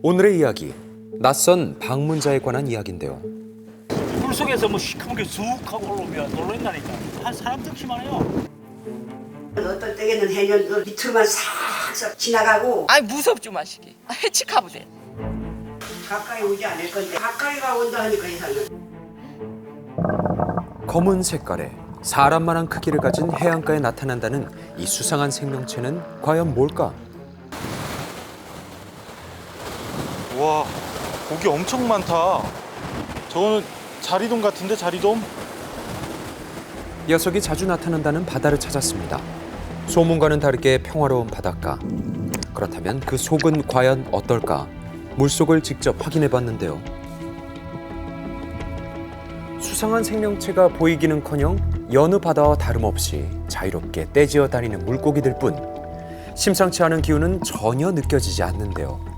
오늘의 이야기, 낯선 방문자에 관한 이야기인데요. 물속에서 뭐 시커멓게 쑥 하고 올라오면 놀란다니까. 한 사람 득시만 해요. 어떨 때에는 해녀들 밑으로만 싹싹 지나가고 아이 무섭죠 마시기. 해치카보대. 가까이 오지 않을 건데 가까이가 온다 하니까 이상은. 검은 색깔에 사람만한 크기를 가진 해안가에 나타난다는 이 수상한 생명체는 과연 뭘까? 와, 고기 엄청 많다. 저거는 자리돔 같은데, 자리돔? 녀석이 자주 나타난다는 바다를 찾았습니다. 소문과는 다르게 평화로운 바닷가. 그렇다면 그 속은 과연 어떨까? 물속을 직접 확인해 봤는데요. 수상한 생명체가 보이기는커녕 여느 바다와 다름없이 자유롭게 떼지어 다니는 물고기들 뿐. 심상치 않은 기운은 전혀 느껴지지 않는데요.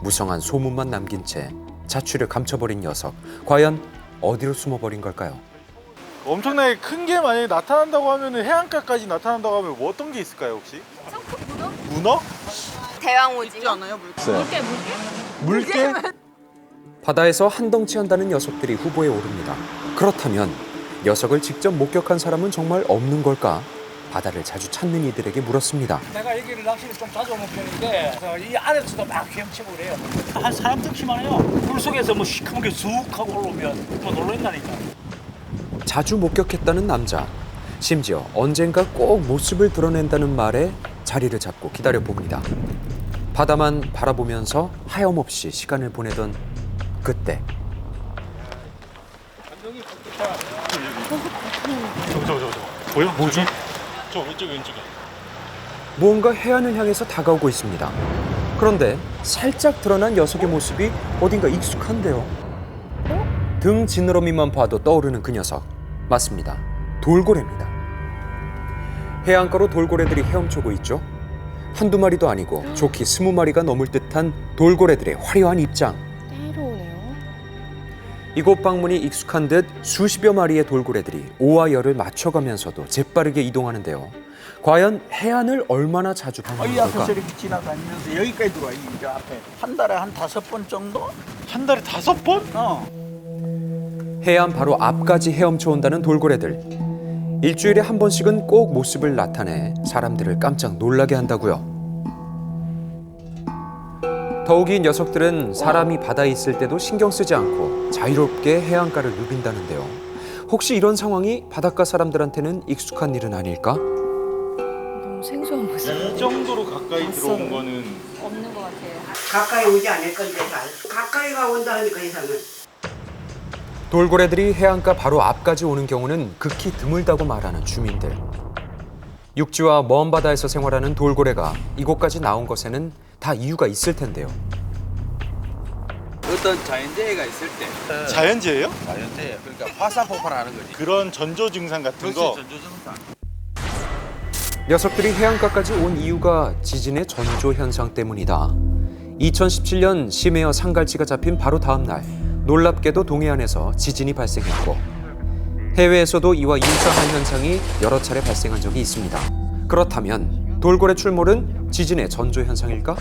무성한 소문만 남긴 채 자취를 감춰버린 녀석. 과연 어디로 숨어버린 걸까요? 엄청나게 큰 게 만약에 나타난다고 하면 해안가까지 나타난다고 하면 뭐 어떤 게 있을까요, 혹시? 문어? 대왕 오징어. 않아요? 물개? 바다에서 한덩치 한다는 녀석들이 후보에 오릅니다. 그렇다면 녀석을 직접 목격한 사람은 정말 없는 걸까? 바다를 자주 찾는 이들에게 물었습니다. 내가 여기를 낚시를 좀 자주 오는 편인데 이 안에서도 막 헤엄치고 그래요. 한 사람 득시만 해요. 물속에서 뭐 시커멓게 쑥 하고 올라오면 뭐 놀란다니까. 자주 목격했다는 남자. 심지어 언젠가 꼭 모습을 드러낸다는 말에 자리를 잡고 기다려봅니다. 바다만 바라보면서 하염없이 시간을 보내던 그때. 저. 보여? 뭐지? 저 왼쪽에. 무언가 해안을 향해서 다가오고 있습니다. 그런데 살짝 드러난 녀석의 모습이 어딘가 익숙한데요. 등 지느러미만 봐도 떠오르는 그 녀석. 맞습니다. 돌고래입니다. 해안가로 돌고래들이 헤엄치고 있죠. 한두 마리도 아니고 좋기 20마리가 넘을 듯한 돌고래들의 화려한 입장. 때로오네요. 이곳 방문이 익숙한 듯 수십여 마리의 돌고래들이 오와 열을 맞춰가면서도 재빠르게 이동하는데요. 과연 해안을 얼마나 자주 이 방문하는 앞에서 걸까? 이렇게 지나다니면서 여기까지 들어와. 이 앞에 한 달에 한 5번 정도? 한 달에 5번? 해안 바로 앞까지 헤엄쳐 온다는 돌고래들. 일주일에 한 번씩은 꼭 모습을 나타내 사람들을 깜짝 놀라게 한다고요. 더욱이 녀석들은 사람이 바다에 있을 때도 신경 쓰지 않고 자유롭게 해안가를 누빈다는데요. 혹시 이런 상황이 바닷가 사람들한테는 익숙한 일은 아닐까? 너무 생소한 모습. 이 정도로 가까이 들어온 거는 없는 것 같아요. 가까이 오지 않을 건데 가까이가 온다 하니까 이상은. 돌고래들이 해안가 바로 앞까지 오는 경우는 극히 드물다고 말하는 주민들. 육지와 먼 바다에서 생활하는 돌고래가 이곳까지 나온 것에는 다 이유가 있을 텐데요. 어떤 자연재해가 있을 때 자연재해요? 자연재해 그러니까 화산 폭발하는 거지. 그런 전조 증상 같은 거? 전조증상. 녀석들이 해안가까지 온 이유가 지진의 전조 현상 때문이다. 2017년 심해어 상갈치가 잡힌 바로 다음 날 놀랍게도 동해안에서 지진이 발생했고 해외에서도 이와 유사한 현상이 여러 차례 발생한 적이 있습니다. 그렇다면 돌고래 출몰은 지진의 전조 현상일까?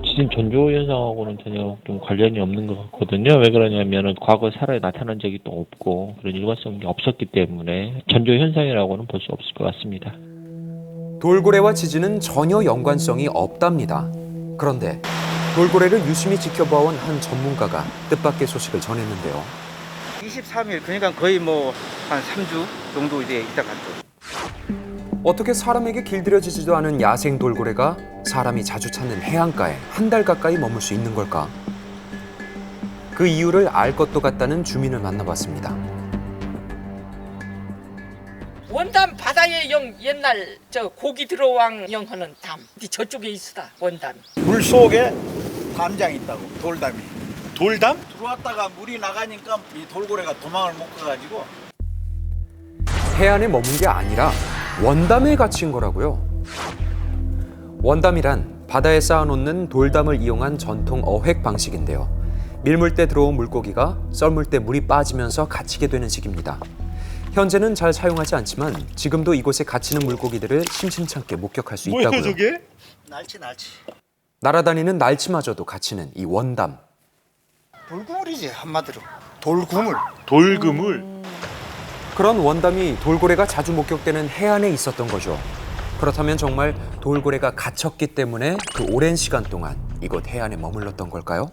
지진 전조 현상하고는 전혀 좀 관련이 없는 것 같거든요. 왜 그러냐면은 과거 사례에 나타난 적이 또 없고 그런 일관성이 없었기 때문에 전조 현상이라고는 볼 수 없을 것 같습니다. 돌고래와 지진은 전혀 연관성이 없답니다. 그런데 돌고래를 유심히 지켜봐온 한 전문가가 뜻밖의 소식을 전했는데요. 23일 그러니까 거의 뭐 한 3주 정도 이제 있다 갔죠. 어떻게 사람에게 길들여지지도 않은 야생 돌고래가 사람이 자주 찾는 해안가에 한 달 가까이 머물 수 있는 걸까? 그 이유를 알 것도 같다는 주민을 만나봤습니다. 원담 바다에 옛날 저 고기 들어왕 하는 담. 저쪽에 있으다 원담. 물 속에 담장이 있다고. 돌담이. 돌담? 들어왔다가 물이 나가니까 이 돌고래가 도망을 못 가가지고. 해안에 머문 게 아니라 원담에 갇힌 거라고요. 원담이란 바다에 쌓아놓는 돌담을 이용한 전통 어획 방식인데요. 밀물 때 들어온 물고기가 썰물 때 물이 빠지면서 갇히게 되는 식입니다. 현재는 잘 사용하지 않지만 지금도 이곳에 갇히는 물고기들을 심심찮게 목격할 수 있다고요. 뭐예요, 저게? 날치. 날아다니는 날치마저도 갇히는 이 원담. 돌그물이지 한마디로. 돌그물. 돌그물. 그런 원담이 돌고래가 자주 목격되는 해안에 있었던 거죠. 그렇다면 정말 돌고래가 갇혔기 때문에 그 오랜 시간 동안 이곳 해안에 머물렀던 걸까요?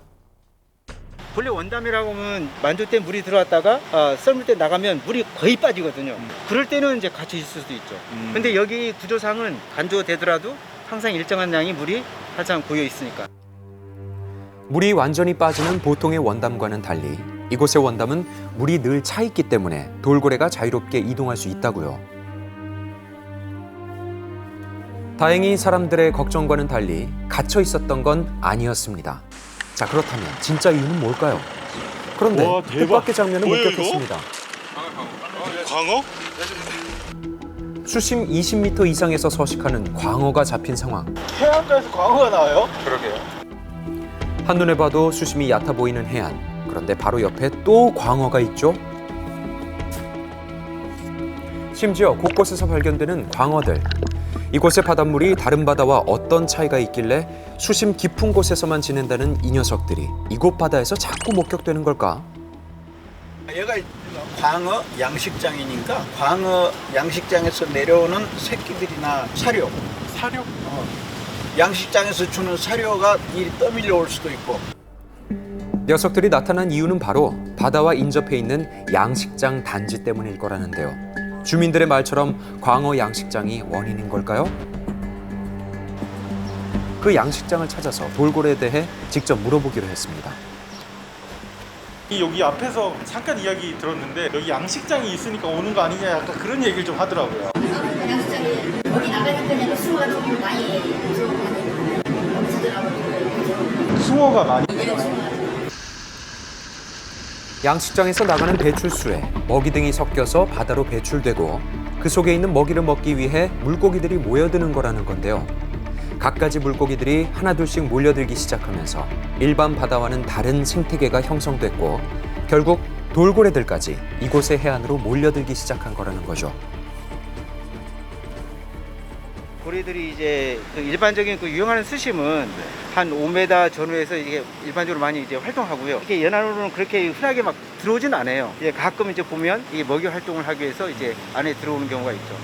본래 원담이라고 하면 만조 때 물이 들어왔다가 썰물 때 나가면 물이 거의 빠지거든요. 그럴 때는 이제 갇혀 있을 수도 있죠. 근데 여기 구조상은 간조되더라도 항상 일정한 양의 물이 항상 고여 있으니까. 물이 완전히 빠지는 보통의 원담과는 달리 이곳의 원담은 물이 늘 차 있기 때문에 돌고래가 자유롭게 이동할 수 있다고요. 다행히 사람들의 걱정과는 달리 갇혀 있었던 건 아니었습니다. 자, 그렇다면 진짜 이유는 뭘까요? 그런데 와, 대박. 뜻밖의 장면을 뭐예요, 목격했습니다. 광어? 수심 20m 이상에서 서식하는 광어가 잡힌 상황. 해안가에서 광어가 나와요? 그러게요. 한눈에 봐도 수심이 얕아 보이는 해안. 그런데 바로 옆에 또 광어가 있죠. 심지어 곳곳에서 발견되는 광어들. 이곳의 바닷물이 다른 바다와 어떤 차이가 있길래 수심 깊은 곳에서만 지낸다는 이 녀석들이 이곳 바다에서 자꾸 목격되는 걸까? 얘가 광어 양식장이니까 광어 양식장에서 내려오는 새끼들이나 사료. 사료? 양식장에서 주는 사료가 이 떠밀려 올 수도 있고. 녀석들이 나타난 이유는 바로 바다와 인접해 있는 양식장 단지 때문일 거라는데요. 주민들의 말처럼 광어 양식장이 원인인 걸까요? 그 양식장을 찾아서 돌고래에 대해 직접 물어보기로 했습니다. 여기 앞에서 잠깐 이야기 들었는데 여기 양식장이 있으니까 오는 거 아니냐 약간 그런 얘기를 좀 하더라고요. 양식장에 여기 나가는 거냐고 숭어 같은 거 많이 숭어가 많이. 양식장에서 나가는 배출수에 먹이 등이 섞여서 바다로 배출되고 그 속에 있는 먹이를 먹기 위해 물고기들이 모여드는 거라는 건데요. 갖가지 물고기들이 하나둘씩 몰려들기 시작하면서 일반 바다와는 다른 생태계가 형성됐고 결국 돌고래들까지 이곳의 해안으로 몰려들기 시작한 거라는 거죠. 고래들이 이제 그 일반적인 그 유행하는 수심은 한 5m 전후에서 이게 일반적으로 많이 이제 활동하고요. 이게 연안으로는 그렇게 흔하게 막 들어오진 않아요. 이제 가끔 이제 보면 이 먹이 활동을 하기 위해서 이제 안에 들어오는 경우가 있죠.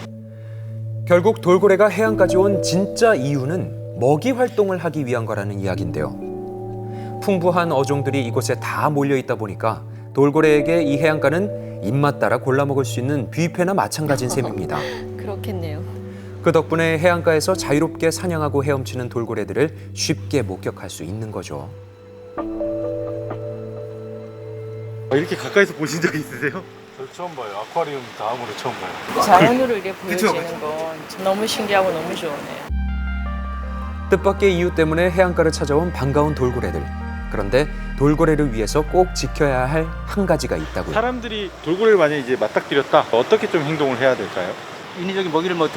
결국 돌고래가 해안까지 온 진짜 이유는 먹이 활동을 하기 위한 거라는 이야기인데요. 풍부한 어종들이 이곳에 다 몰려 있다 보니까 돌고래에게 이 해안가는 입맛 따라 골라 먹을 수 있는 뷔페나 마찬가지인 셈입니다. 그렇겠네요. 그 덕분에 해안가에서 자유롭게 사냥하고 헤엄치는 돌고래들을 쉽게 목격할 수 있는 거죠. 이렇게 가까이서 보신 적 있으세요? 저 처음 봐요. 아쿠아리움 다음으로 처음 봐요. 자연으로 이렇게 보여지는 건 너무 신기하고 너무 좋네요. 뜻밖의 이유 때문에 해안가를 찾아온 반가운 돌고래들. 그런데 돌고래를 위해서 꼭 지켜야 할 한 가지가 있다고요. 사람들이 돌고래를 만약에 이제 맞닥뜨렸다. 어떻게 좀 행동을 해야 될까요? 인위적인 먹이를 뭐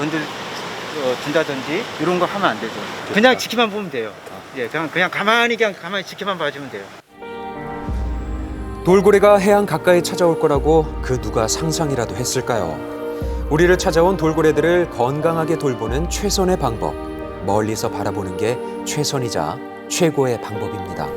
준다든지 이런 거 하면 안 되죠. 그냥 지키만 보면 돼요. 예, 그냥 가만히 지켜만 봐주면 돼요. 돌고래가 해안 가까이 찾아올 거라고 그 누가 상상이라도 했을까요? 우리를 찾아온 돌고래들을 건강하게 돌보는 최선의 방법. 멀리서 바라보는 게 최선이자 최고의 방법입니다.